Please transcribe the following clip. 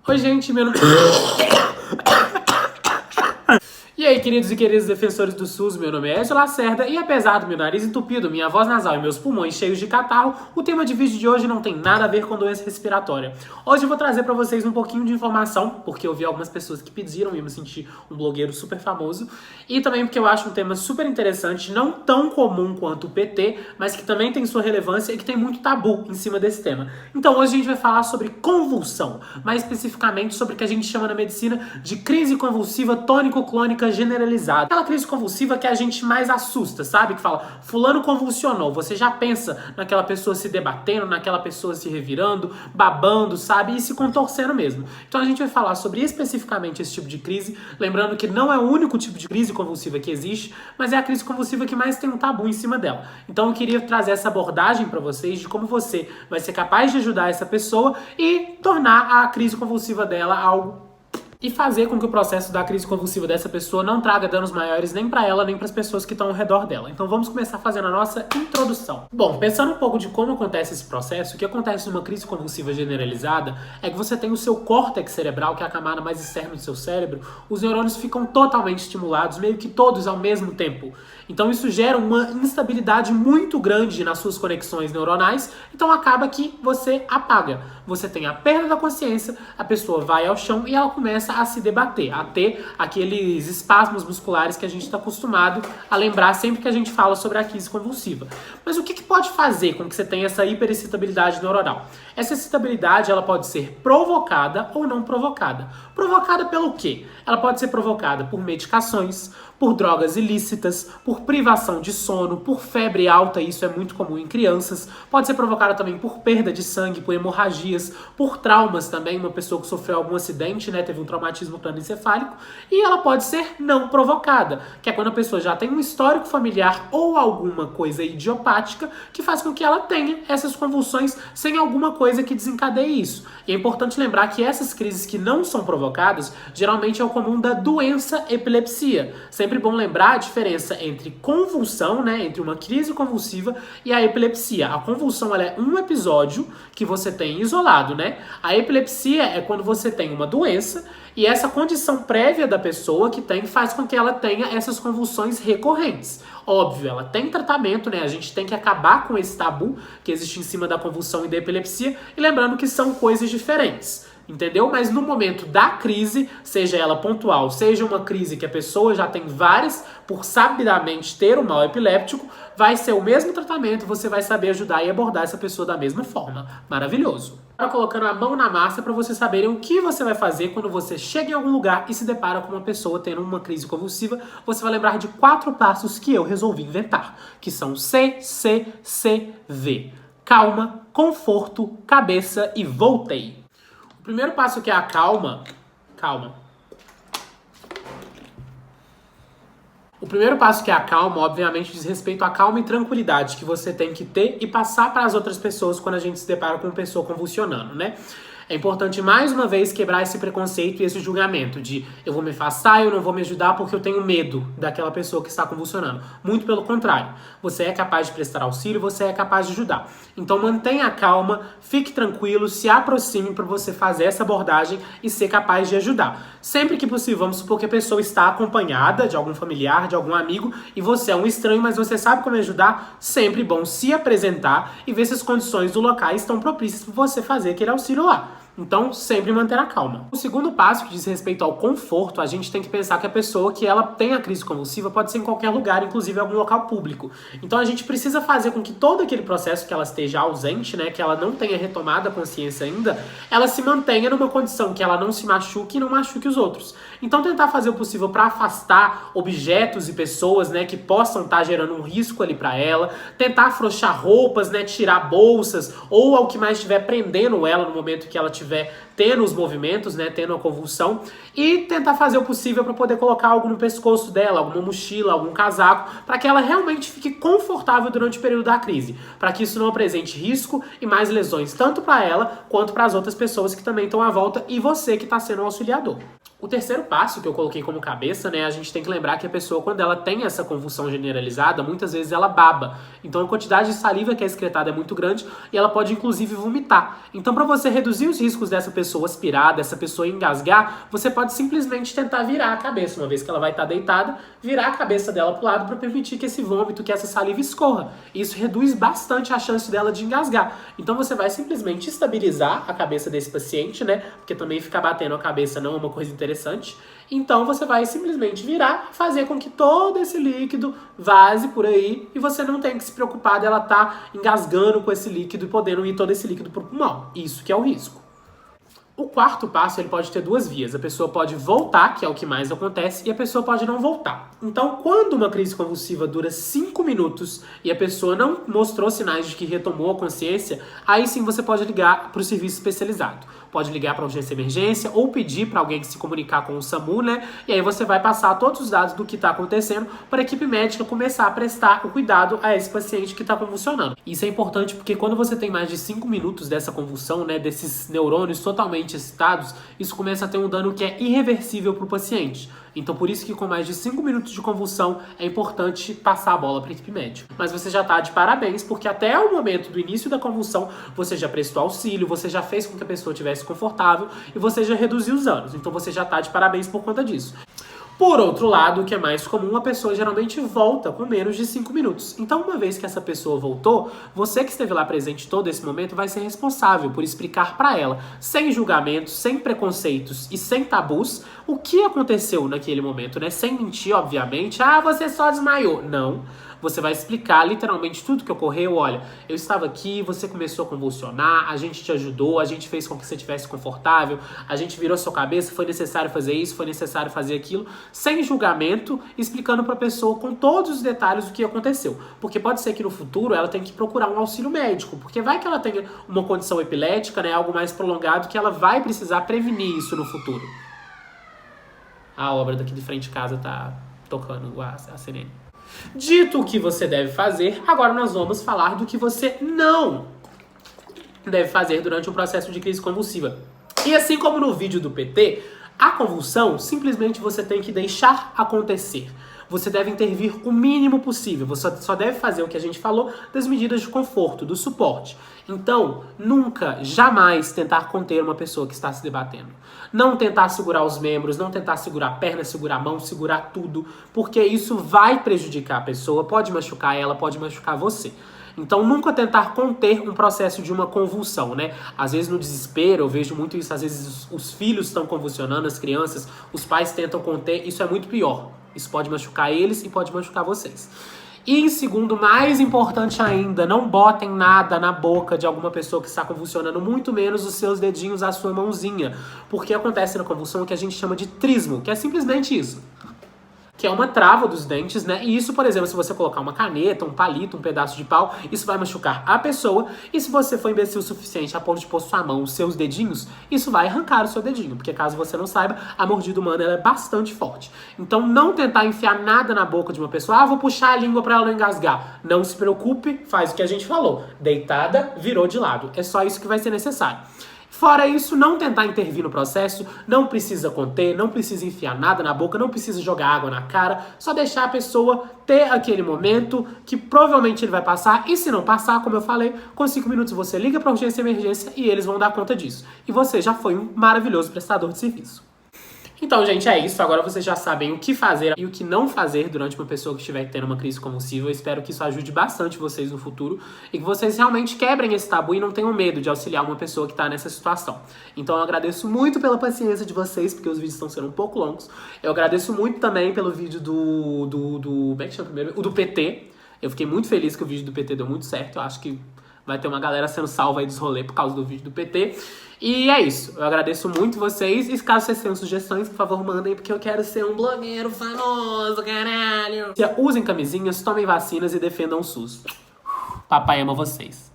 Oi, gente, meu nome... E aí, queridos e queridas defensores do SUS, meu nome é Ezio Lacerda e apesar do meu nariz entupido, minha voz nasal e meus pulmões cheios de catarro, o tema de vídeo de hoje não tem nada a ver com doença respiratória. Hoje eu vou trazer pra vocês um pouquinho de informação, porque eu vi algumas pessoas que pediram e eu me senti um blogueiro super famoso, e também porque eu acho um tema super interessante, não tão comum quanto o PT, mas que também tem sua relevância e que tem muito tabu em cima desse tema. Então hoje a gente vai falar sobre convulsão, mais especificamente sobre o que a gente chama na medicina de crise convulsiva tônico-clônica generalizada. Aquela crise convulsiva que a gente mais assusta, sabe? Que fala, fulano convulsionou. Você já pensa naquela pessoa se debatendo, naquela pessoa se revirando, babando, sabe? E se contorcendo mesmo. Então a gente vai falar sobre especificamente esse tipo de crise, lembrando que não é o único tipo de crise convulsiva que existe, mas é a crise convulsiva que mais tem um tabu em cima dela. Então eu queria trazer essa abordagem pra vocês de como você vai ser capaz de ajudar essa pessoa e tornar a crise convulsiva dela algo e fazer com que o processo da crise convulsiva dessa pessoa não traga danos maiores nem pra ela, nem pras pessoas que estão ao redor dela. Então vamos começar fazendo a nossa introdução. Bom, pensando um pouco de como acontece esse processo, o que acontece numa crise convulsiva generalizada é que você tem o seu córtex cerebral, que é a camada mais externa do seu cérebro, os neurônios ficam totalmente estimulados, meio que todos ao mesmo tempo. Então isso gera uma instabilidade muito grande nas suas conexões neuronais, então acaba que você apaga. Você tem a perda da consciência, a pessoa vai ao chão e ela começa a se debater, a ter aqueles espasmos musculares que a gente está acostumado a lembrar sempre que a gente fala sobre a crise convulsiva. Mas o que pode fazer com que você tenha essa hiperexcitabilidade neuronal? Essa excitabilidade ela pode ser provocada ou não provocada. Provocada pelo quê? Ela pode ser provocada por medicações, por drogas ilícitas, por privação de sono, por febre alta, isso é muito comum em crianças. Pode ser provocada também por perda de sangue, por hemorragias, por traumas também, uma pessoa que sofreu algum acidente, né, teve um traumatismo crânioencefálico. E ela pode ser não provocada, que é quando a pessoa já tem um histórico familiar ou alguma coisa idiopática que faz com que ela tenha essas convulsões sem alguma coisa que desencadeie isso. E é importante lembrar que essas crises que não são provocadas, geralmente é o comum da doença epilepsia. Sempre bom lembrar a diferença entre convulsão, né, entre uma crise convulsiva e a epilepsia. A convulsão ela é um episódio que você tem isolado, né? A epilepsia é quando você tem uma doença e essa condição prévia da pessoa que tem faz com que ela tenha essas convulsões recorrentes. Óbvio, ela tem tratamento, né? A gente tem que acabar com esse tabu que existe em cima da convulsão e da epilepsia e lembrando que são coisas diferentes. Entendeu? Mas no momento da crise, seja ela pontual, seja uma crise que a pessoa já tem várias, por sabidamente ter um mal epiléptico, vai ser o mesmo tratamento, você vai saber ajudar e abordar essa pessoa da mesma forma. Maravilhoso! Agora colocando a mão na massa para vocês saberem o que você vai fazer quando você chega em algum lugar e se depara com uma pessoa tendo uma crise convulsiva, você vai lembrar de 4 passos que eu resolvi inventar, que são CCCV. Calma, conforto, cabeça e voltei. O primeiro passo que é a calma. O primeiro passo que é a calma, obviamente, diz respeito à calma e tranquilidade que você tem que ter e passar para as outras pessoas quando a gente se depara com uma pessoa convulsionando, né? É importante, mais uma vez, quebrar esse preconceito e esse julgamento de eu vou me afastar, eu não vou me ajudar porque eu tenho medo daquela pessoa que está convulsionando. Muito pelo contrário. Você é capaz de prestar auxílio, você é capaz de ajudar. Então mantenha a calma, fique tranquilo, se aproxime para você fazer essa abordagem e ser capaz de ajudar. Sempre que possível, vamos supor que a pessoa está acompanhada de algum familiar, de algum amigo, e você é um estranho, mas você sabe como ajudar, sempre bom se apresentar e ver se as condições do local estão propícias para você fazer aquele auxílio lá. Então, sempre manter a calma. O segundo passo, que diz respeito ao conforto, a gente tem que pensar que a pessoa que ela tem a crise convulsiva pode ser em qualquer lugar, inclusive em algum local público. Então, a gente precisa fazer com que todo aquele processo que ela esteja ausente, né, que ela não tenha retomado a consciência ainda, ela se mantenha numa condição que ela não se machuque e não machuque os outros. Então, tentar fazer o possível para afastar objetos e pessoas, né, que possam estar gerando um risco ali para ela, tentar afrouxar roupas, né, tirar bolsas ou ao que mais estiver prendendo ela no momento que ela estiver tendo os movimentos, né, tendo a convulsão, e tentar fazer o possível para poder colocar algo no pescoço dela, alguma mochila, algum casaco, para que ela realmente fique confortável durante o período da crise, para que isso não apresente risco e mais lesões, tanto para ela quanto para as outras pessoas que também estão à volta e você que está sendo o auxiliador. O terceiro passo que eu coloquei como cabeça, né, a gente tem que lembrar que a pessoa, quando ela tem essa convulsão generalizada, muitas vezes ela baba. Então a quantidade de saliva que é excretada é muito grande e ela pode inclusive vomitar. Então para você reduzir os riscos dessa pessoa aspirar, dessa pessoa engasgar, você pode simplesmente tentar virar a cabeça, uma vez que ela vai estar deitada, virar a cabeça dela para o lado para permitir que esse vômito, que essa saliva escorra. Isso reduz bastante a chance dela de engasgar. Então você vai simplesmente estabilizar a cabeça desse paciente, né, porque também ficar batendo a cabeça não é uma coisa interessante. Então você vai simplesmente virar, fazer com que todo esse líquido vaze por aí e você não tem que se preocupar dela estar engasgando com esse líquido e podendo ir todo esse líquido pro pulmão. Isso que é o risco. O quarto passo, ele pode ter duas vias. A pessoa pode voltar, que é o que mais acontece, e a pessoa pode não voltar. Então, quando uma crise convulsiva dura 5 minutos e a pessoa não mostrou sinais de que retomou a consciência, aí sim você pode ligar para o serviço especializado. Pode ligar para a urgência e emergência ou pedir para alguém se comunicar com o SAMU, né? E aí você vai passar todos os dados do que está acontecendo para a equipe médica começar a prestar o cuidado a esse paciente que está convulsionando. Isso é importante porque quando você tem mais de 5 minutos dessa convulsão, né, desses neurônios totalmente excitados, isso começa a ter um dano que é irreversível para o paciente. Então por isso que com mais de 5 minutos de convulsão é importante passar a bola para a equipe médica. Mas você já está de parabéns, porque até o momento do início da convulsão você já prestou auxílio, você já fez com que a pessoa estivesse confortável e você já reduziu os danos. Então você já está de parabéns por conta disso. Por outro lado, o que é mais comum, a pessoa geralmente volta com menos de 5 minutos. Então, uma vez que essa pessoa voltou, você que esteve lá presente todo esse momento vai ser responsável por explicar para ela, sem julgamentos, sem preconceitos e sem tabus, o que aconteceu naquele momento, né? Sem mentir, obviamente. Ah, você só desmaiou. Não. Você vai explicar literalmente tudo que ocorreu. Olha, eu estava aqui, você começou a convulsionar, a gente te ajudou, a gente fez com que você estivesse confortável, a gente virou sua cabeça, foi necessário fazer isso, foi necessário fazer aquilo, sem julgamento, explicando para a pessoa com todos os detalhes o que aconteceu. Porque pode ser que no futuro ela tenha que procurar um auxílio médico, porque vai que ela tenha uma condição epilética, né, algo mais prolongado, que ela vai precisar prevenir isso no futuro. A obra daqui de frente de casa tá tocando a sirene. Dito o que você deve fazer, agora nós vamos falar do que você não deve fazer durante um processo de crise convulsiva. E assim como no vídeo do PT, a convulsão simplesmente você tem que deixar acontecer. Você deve intervir o mínimo possível. Você só deve fazer o que a gente falou das medidas de conforto, do suporte. Então, nunca, jamais tentar conter uma pessoa que está se debatendo. Não tentar segurar os membros, não tentar segurar a perna, segurar a mão, segurar tudo, porque isso vai prejudicar a pessoa, pode machucar ela, pode machucar você. Então, nunca tentar conter um processo de uma convulsão, né? Às vezes, no desespero, eu vejo muito isso. Às vezes, os filhos estão convulsionando, as crianças, os pais tentam conter. Isso é muito pior. Isso pode machucar eles e pode machucar vocês. E em segundo, mais importante ainda, não botem nada na boca de alguma pessoa que está convulsionando, muito menos os seus dedinhos, a sua mãozinha. Porque acontece na convulsão o que a gente chama de trismo, que é simplesmente isso. Que é uma trava dos dentes, né? E isso, por exemplo, se você colocar uma caneta, um palito, um pedaço de pau, isso vai machucar a pessoa. E se você for imbecil o suficiente a ponto de pôr sua mão, os seus dedinhos, isso vai arrancar o seu dedinho. Porque caso você não saiba, a mordida humana ela é bastante forte. Então não tentar enfiar nada na boca de uma pessoa. Ah, vou puxar a língua pra ela não engasgar. Não se preocupe, faz o que a gente falou. Deitada, virou de lado. É só isso que vai ser necessário. Fora isso, não tentar intervir no processo, não precisa conter, não precisa enfiar nada na boca, não precisa jogar água na cara, só deixar a pessoa ter aquele momento que provavelmente ele vai passar, e se não passar, como eu falei, com 5 minutos você liga para urgência e emergência e eles vão dar conta disso. E você já foi um maravilhoso prestador de serviço. Então, gente, é isso. Agora vocês já sabem o que fazer e o que não fazer durante uma pessoa que estiver tendo uma crise convulsiva. Eu espero que isso ajude bastante vocês no futuro e que vocês realmente quebrem esse tabu e não tenham medo de auxiliar uma pessoa que está nessa situação. Então, eu agradeço muito pela paciência de vocês, porque os vídeos estão sendo um pouco longos. Eu agradeço muito também pelo vídeo como é que chama primeiro? O do PT. Eu fiquei muito feliz que o vídeo do PT deu muito certo. Eu acho que vai ter uma galera sendo salva aí dos rolês por causa do vídeo do PT. E é isso. Eu agradeço muito vocês. E caso vocês tenham sugestões, por favor, mandem, porque eu quero ser um blogueiro famoso, caralho. Usem camisinhas, tomem vacinas e defendam o SUS. Papai ama vocês.